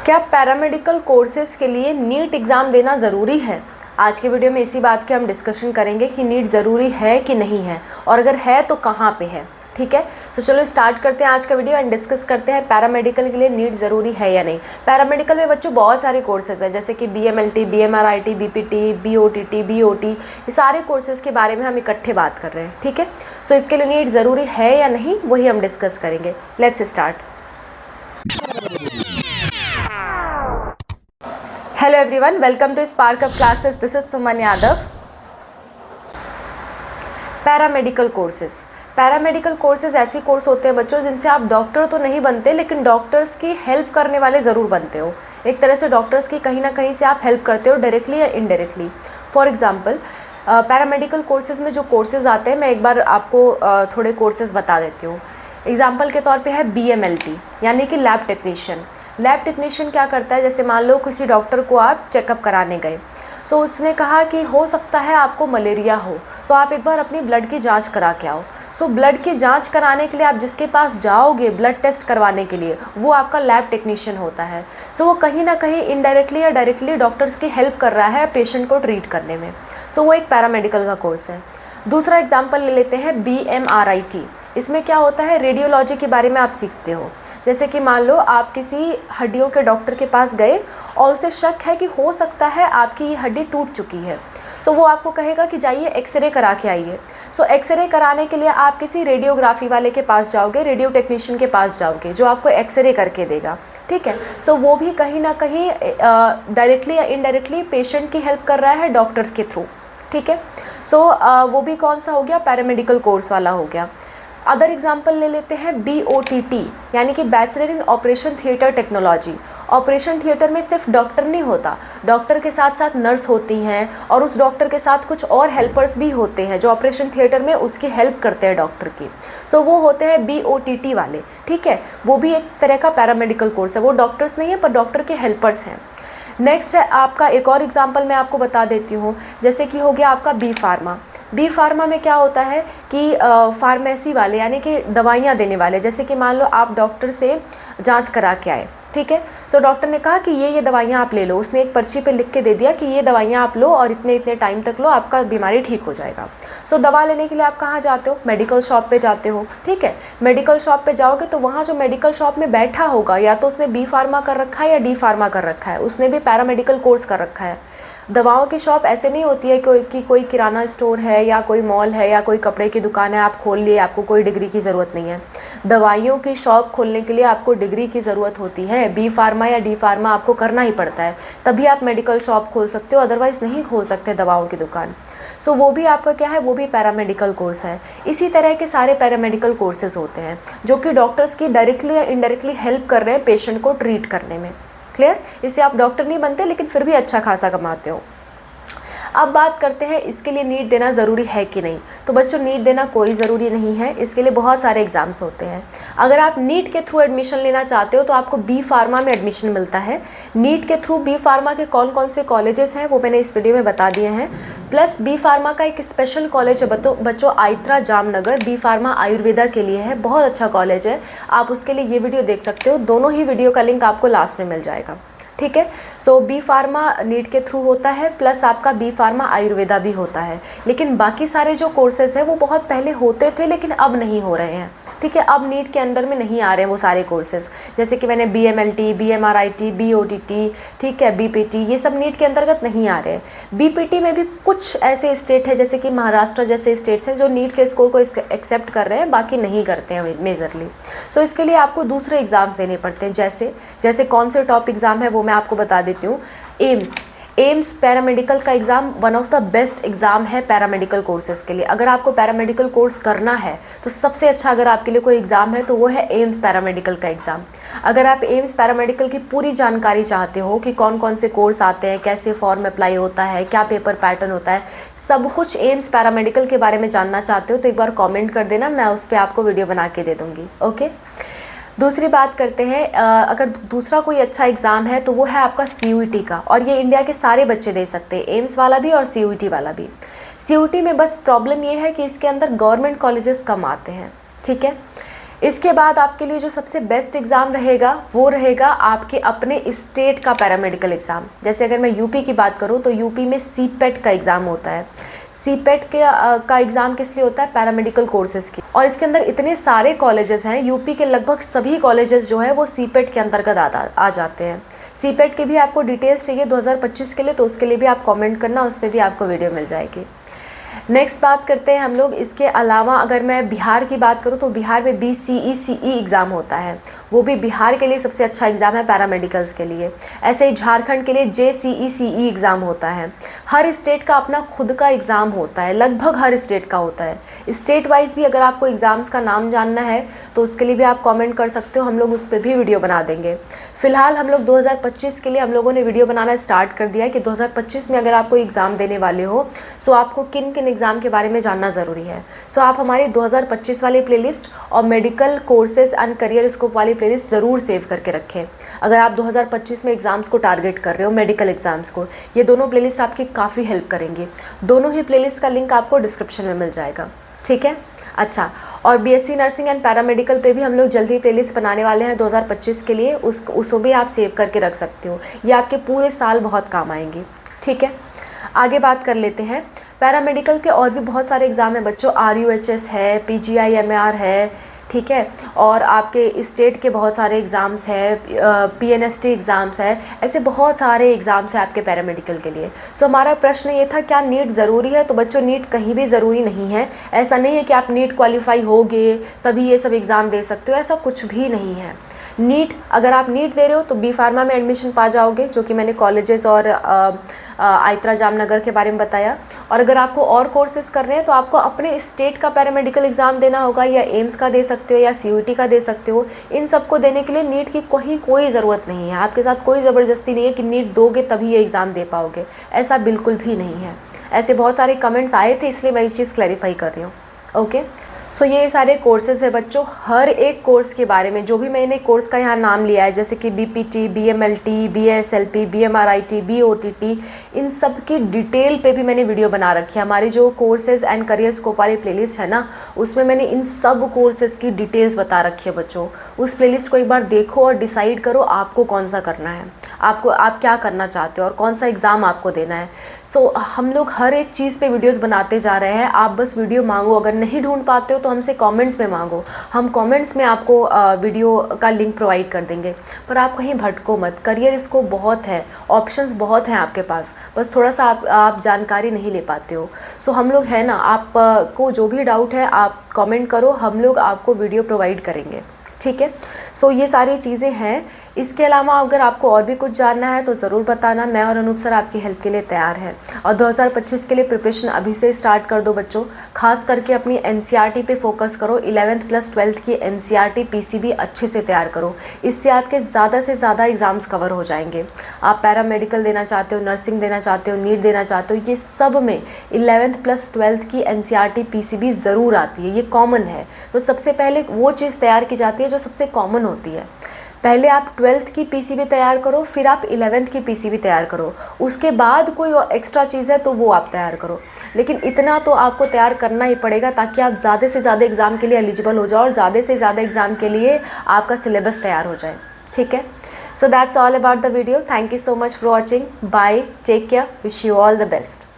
क्या paramedical courses के लिए नीट एग्ज़ाम देना ज़रूरी है? आज के वीडियो में इसी बात की हम डिस्कशन करेंगे कि नीट ज़रूरी है कि नहीं है, और अगर है तो कहाँ पे है। ठीक है, सो चलो स्टार्ट करते हैं आज का वीडियो एंड डिस्कस करते हैं पैरामेडिकल के लिए नीट ज़रूरी है या नहीं। पैरामेडिकल में बच्चों बहुत सारे कोर्सेज़ हैं, जैसे कि BMLT, BMRIT, BPT, BOTT, BOT, ये सारे कोर्सेज़ के बारे में हम इकट्ठे बात कर रहे हैं। ठीक है, सो इसके लिए नीट ज़रूरी है या नहीं वही हम डिस्कस करेंगे। Let's start. Hello everyone, welcome to spark up classes. This is Suman Yadav. Paramedical courses ऐसे कोर्स होते हैं बच्चों जिनसे आप डॉक्टर तो नहीं बनते, लेकिन डॉक्टर्स की हेल्प करने वाले ज़रूर बनते हो। एक तरह से डॉक्टर्स की कहीं ना कहीं से आप हेल्प करते हो, डायरेक्टली या indirectly. For example paramedical courses में जो कोर्सेज आते हैं, मैं एक बार आपको थोड़े कोर्सेज बता देती हूँ। एग्जाम्पल के तौर पे है BMLT, यानी कि लैब टेक्नीशियन। लैब टेक्नीशियन क्या करता है, जैसे मान लो किसी डॉक्टर को आप चेकअप कराने गए, सो उसने कहा कि हो सकता है आपको मलेरिया हो, तो आप एक बार अपनी ब्लड की जांच करा के आओ। सो ब्लड की जांच कराने के लिए आप जिसके पास जाओगे ब्लड टेस्ट करवाने के लिए, वो आपका लैब टेक्नीशियन होता है। सो वो कहीं ना कहीं इनडायरेक्टली या डायरेक्टली डॉक्टर्स की हेल्प कर रहा है पेशेंट को ट्रीट करने में। सो वो एक पैरामेडिकल का कोर्स है। दूसरा एग्जाम्पल ले लेते हैं BMRIT। इसमें क्या होता है, रेडियोलॉजी के बारे में आप सीखते हो। जैसे कि मान लो आप किसी हड्डियों के डॉक्टर के पास गए और उसे शक है कि हो सकता है आपकी ये हड्डी टूट चुकी है। सो वो आपको कहेगा कि जाइए एक्सरे करा के आइए। सो एक्सरे कराने के लिए आप किसी रेडियोग्राफी वाले के पास जाओगे, रेडियो टेक्नीशियन के पास जाओगे, जो आपको एक्सरे करके देगा। ठीक है, सो वो भी कहीं ना कहीं डायरेक्टली या इनडायरेक्टली पेशेंट की हेल्प कर रहा है डॉक्टर्स के थ्रू। ठीक है, सो वो भी कौन सा हो गया, पैरामेडिकल कोर्स वाला हो गया। अदर एग्जाम्पल ले लेते हैं BOTT, यानी कि bachelor in operation theatre technology. Operation theatre में सिर्फ डॉक्टर नहीं होता, डॉक्टर के साथ साथ नर्स होती हैं, और उस डॉक्टर के साथ कुछ और हेल्पर्स भी होते हैं जो ऑपरेशन थिएटर में उसकी हेल्प करते हैं डॉक्टर की। सो वो होते हैं BOTT वाले। ठीक है, वो भी एक तरह का पैरामेडिकल कोर्स है। वो डॉक्टर्स नहीं है पर डॉक्टर के हेल्पर्स हैं। नेक्स्ट है आपका एक और एग्जाम्पल मैं आपको बता देती हूँ, जैसे कि हो गया आपका बी फार्मा में क्या होता है कि फार्मेसी वाले, यानी कि दवाइयाँ देने वाले। जैसे कि मान लो आप डॉक्टर से जांच करा के आए, ठीक है, सो डॉक्टर ने कहा कि ये दवाइयाँ आप ले लो। उसने एक पर्ची पे लिख के दे दिया कि ये दवाइयाँ आप लो और इतने इतने टाइम तक लो, आपका बीमारी ठीक हो जाएगा। सो दवा लेने के लिए आप कहाँ जाते हो, मेडिकल शॉप पे जाते हो। ठीक है, मेडिकल शॉप पे जाओगे तो वहाँ जो मेडिकल शॉप में बैठा होगा, या तो उसने B फार्मा कर रखा है या D फार्मा कर रखा है, उसने भी पैरामेडिकल कोर्स कर रखा है। दवाओं की शॉप ऐसे नहीं होती है कि कोई किराना स्टोर है या कोई मॉल है या कोई कपड़े की दुकान है, आप खोल लिए, आपको कोई डिग्री की ज़रूरत नहीं है। दवाइयों की शॉप खोलने के लिए आपको डिग्री की ज़रूरत होती है। B फार्मा या D फार्मा आपको करना ही पड़ता है, तभी आप मेडिकल शॉप खोल सकते हो, अदरवाइज़ नहीं खोल सकते दवाओं की दुकान। सो वो भी आपका क्या है, वो भी पैरामेडिकल कोर्स है। इसी तरह के सारे पैरामेडिकल कोर्सेज होते हैं जो कि डॉक्टर्स की डायरेक्टली या इनडायरेक्टली हेल्प कर रहे हैं पेशेंट को ट्रीट करने में। क्लियर, इससे आप डॉक्टर नहीं बनते लेकिन फिर भी अच्छा खासा कमाते हो। अब बात करते हैं इसके लिए नीट देना ज़रूरी है कि नहीं। तो बच्चों, नीट देना कोई ज़रूरी नहीं है, इसके लिए बहुत सारे एग्ज़ाम्स होते हैं। अगर आप नीट के थ्रू एडमिशन लेना चाहते हो तो आपको B फार्मा में एडमिशन मिलता है। नीट के थ्रू B फार्मा के कौन कौन से कॉलेजेस हैं वो मैंने इस वीडियो में बता दिए हैं। प्लस B फार्मा का एक स्पेशल कॉलेज है बच्चों, आइत्रा जामनगर। B फार्मा आयुर्वेदा के लिए है, बहुत अच्छा कॉलेज है। आप उसके लिए ये वीडियो देख सकते हो, दोनों ही वीडियो का लिंक आपको लास्ट में मिल जाएगा। ठीक है, सो B फार्मा नीट के थ्रू होता है, प्लस आपका B फार्मा आयुर्वेदा भी होता है। लेकिन बाकी सारे जो कोर्सेज हैं वो बहुत पहले होते थे लेकिन अब नहीं हो रहे हैं। ठीक है, अब नीट के अंडर में नहीं आ रहे हैं वो सारे कोर्सेज, जैसे कि मैंने BMLT, BMRIT, BOTT, ठीक है, BPT, ये सब नीट के अंतर्गत नहीं आ रहे हैं। BPT में भी कुछ ऐसे स्टेट है, जैसे कि महाराष्ट्र जैसे स्टेट्स हैं जो नीट के स्कोर को एक्सेप्ट कर रहे हैं, बाकी नहीं करते हैं मेजरली। सो इसके लिए आपको दूसरे एग्ज़ाम्स देने पड़ते हैं, जैसे कौन से टॉप एग्ज़ाम है वो मैं आपको बता देती हूँ। एम्स पैरामेडिकल का exam one of the best exam है पैरामेडिकल कोर्सेज़ के लिए। अगर आपको पैरामेडिकल कोर्स करना है तो सबसे अच्छा अगर आपके लिए कोई एग्ज़ाम है तो वो है एम्स पैरामेडिकल का एग्ज़ाम। अगर आप एम्स पैरामेडिकल की पूरी जानकारी चाहते हो कि कौन कौन से कोर्स आते हैं, कैसे फॉर्म अप्लाई होता है, क्या पेपर पैटर्न होता है, सब कुछ एम्स पैरामेडिकल के बारे में जानना चाहते हो तो एक बार कॉमेंट कर देना, मैं उस पर आपको वीडियो बना के दे दूँगी। ओके, दूसरी बात करते हैं, अगर दूसरा कोई अच्छा एग्ज़ाम है तो वो है आपका CUET का, और ये इंडिया के सारे बच्चे दे सकते हैं, एम्स वाला भी और CUET वाला भी। CUET में बस प्रॉब्लम ये है कि इसके अंदर गवर्नमेंट कॉलेजेस कम आते हैं। ठीक है, इसके बाद आपके लिए जो सबसे बेस्ट एग्ज़ाम रहेगा वो रहेगा आपके अपने स्टेट का पैरामेडिकल एग्ज़ाम। जैसे अगर मैं यूपी की बात करूँ तो यूपी में सीपेट का एग्ज़ाम होता है। सीपेट का एग्ज़ाम किस लिए होता है? पैरामेडिकल कोर्सेज़ की। और इसके अंदर इतने सारे कॉलेजेस हैं, यूपी के लगभग सभी कॉलेजेस जो है वो सीपेट के अंतर्गत आ जाते हैं। सीपेट की भी आपको डिटेल्स चाहिए 2025 के लिए, तो उसके लिए भी आप कमेंट करना, उस पर भी आपको वीडियो मिल जाएगी। नेक्स्ट बात करते हैं हम लोग इसके अलावा, अगर मैं बिहार की बात करूं तो बिहार में BCE एग्ज़ाम होता है, वो भी बिहार के लिए सबसे अच्छा एग्ज़ाम है पैरामेडिकल्स के लिए। ऐसे ही झारखंड के लिए JCE एग्ज़ाम होता है। हर स्टेट का अपना खुद का एग्ज़ाम होता है, लगभग हर स्टेट का होता है। स्टेट वाइज भी अगर आपको एग्ज़ाम्स का नाम जानना है तो उसके लिए भी आप कमेंट कर सकते हो, हम लोग उस पर भी वीडियो बना देंगे। फ़िलहाल हम लोग 2025 के लिए हम लोगों ने वीडियो बनाना स्टार्ट कर दिया है कि 2025 में अगर आप कोई एग्ज़ाम देने वाले हो सो आपको किन किन एग्ज़ाम के बारे में जानना ज़रूरी है। सो आप हमारी 2025 वाली प्लेलिस्ट और medical courses and career scope वाली प्लेलिस्ट ज़रूर सेव करके रखें। अगर आप 2025 में एग्ज़ाम्स को टारगेट कर रहे हो, मेडिकल एग्ज़ाम्स को, ये दोनों प्लेलिस्ट आपकी काफ़ी हेल्प करेंगी। दोनों ही प्लेलिस्ट का लिंक आपको डिस्क्रिप्शन में मिल जाएगा, ठीक है। अच्छा, और BSc नर्सिंग एंड पैरामेडिकल पे भी हम लोग जल्दी प्लेलिस्ट बनाने वाले हैं 2025 के लिए, उसको भी आप सेव करके रख सकते हो। ये आपके पूरे साल बहुत काम आएंगी, ठीक है। आगे बात कर लेते हैं। पैरामेडिकल के और भी बहुत सारे एग्ज़ाम हैं बच्चों, RUHS है, PGI MAR है, ठीक है, और आपके स्टेट के बहुत सारे एग्ज़ाम्स हैं, PNST एग्ज़ाम्स है, ऐसे बहुत सारे एग्ज़ाम्स हैं आपके पैरामेडिकल के लिए। सो हमारा प्रश्न ये था क्या नीट ज़रूरी है? तो बच्चों नीट कहीं भी ज़रूरी नहीं है। ऐसा नहीं है कि आप नीट क्वालिफाई होगे तभी ये सब एग्ज़ाम दे सकते हो, ऐसा कुछ भी नहीं है। नीट, अगर आप नीट दे रहे हो तो B फार्मा में एडमिशन पा जाओगे, जो कि मैंने कॉलेजेस और आइत्रा जामनगर के बारे में बताया। और अगर आपको और कोर्सेज़ कर रहे हैं तो आपको अपने स्टेट का पैरामेडिकल एग्ज़ाम देना होगा, या एम्स का दे सकते हो या CUET का दे सकते हो। इन सबको देने के लिए नीट की कोई ज़रूरत नहीं है, आपके साथ कोई ज़बरदस्ती नहीं है कि नीट दोगे तभी ये एग्ज़ाम दे पाओगे, ऐसा बिल्कुल भी नहीं है। ऐसे बहुत सारे कमेंट्स आए थे, इसलिए मैं इस चीज़ क्लैरिफाई कर रही हूँ, ओके। सो ये सारे कोर्सेज़ है बच्चों। हर एक कोर्स के बारे में जो भी मैंने कोर्स का यहाँ नाम लिया है, जैसे कि BPT, BMLT, BASLP, BMRIT, BOTT, इन सब की डिटेल पे भी मैंने वीडियो बना रखी है। हमारी जो कोर्सेज़ एंड करियर स्कोप वाली प्लेलिस्ट है ना, उसमें मैंने इन सब कोर्सेज़ की डिटेल्स बता रखी है बच्चों। उस प्लेलिस्ट को एक बार देखो और डिसाइड करो आपको कौन सा करना है, आप क्या करना चाहते हो और कौन सा एग्ज़ाम आपको देना है। सो हम लोग हर एक चीज़ पे वीडियोस बनाते जा रहे हैं, आप बस वीडियो मांगो। अगर नहीं ढूंढ पाते हो तो हमसे कमेंट्स में मांगो, हम कमेंट्स में आपको वीडियो का लिंक प्रोवाइड कर देंगे। पर आप कहीं भटको मत, करियर स्कोप बहुत है, ऑप्शंस बहुत हैं आपके पास, बस थोड़ा सा आप जानकारी नहीं ले पाते हो। सो हम लोग है ना, आपको जो भी डाउट है आप कमेंट करो, हम लोग आपको वीडियो प्रोवाइड करेंगे, ठीक है। सो ये सारी चीज़ें हैं। इसके अलावा अगर आपको और भी कुछ जानना है तो ज़रूर बताना, मैं और अनूप सर आपकी हेल्प के लिए तैयार हैं। और 2025 के लिए प्रिपरेशन अभी से स्टार्ट कर दो बच्चों, खास करके अपनी NCERT पे फोकस करो। 11th प्लस 12th की NCERT PCB अच्छे से तैयार करो, इससे आपके ज़्यादा से ज़्यादा एग्ज़ाम्स कवर हो जाएंगे। आप पैरामेडिकल देना चाहते हो, नर्सिंग देना चाहते हो, नीट देना चाहते हो, ये सब में 11th प्लस 12th की NCERT PCB ज़रूर आती है, ये कॉमन है। तो सबसे पहले वो चीज़ तैयार की जाती है जो सबसे कॉमन होती है। पहले आप 12th की PCB तैयार करो, फिर आप 11th की PCB तैयार करो, उसके बाद कोई एक्स्ट्रा चीज़ है तो वो आप तैयार करो। लेकिन इतना तो आपको तैयार करना ही पड़ेगा ताकि आप ज़्यादा से ज़्यादा एग्ज़ाम के लिए एलिजिबल हो जाओ और ज़्यादा से ज़्यादा एग्ज़ाम के लिए आपका सिलेबस तैयार हो जाए, ठीक है। So that's all about the video. Thank you so much for watching. Bye, take care, wish you all the best.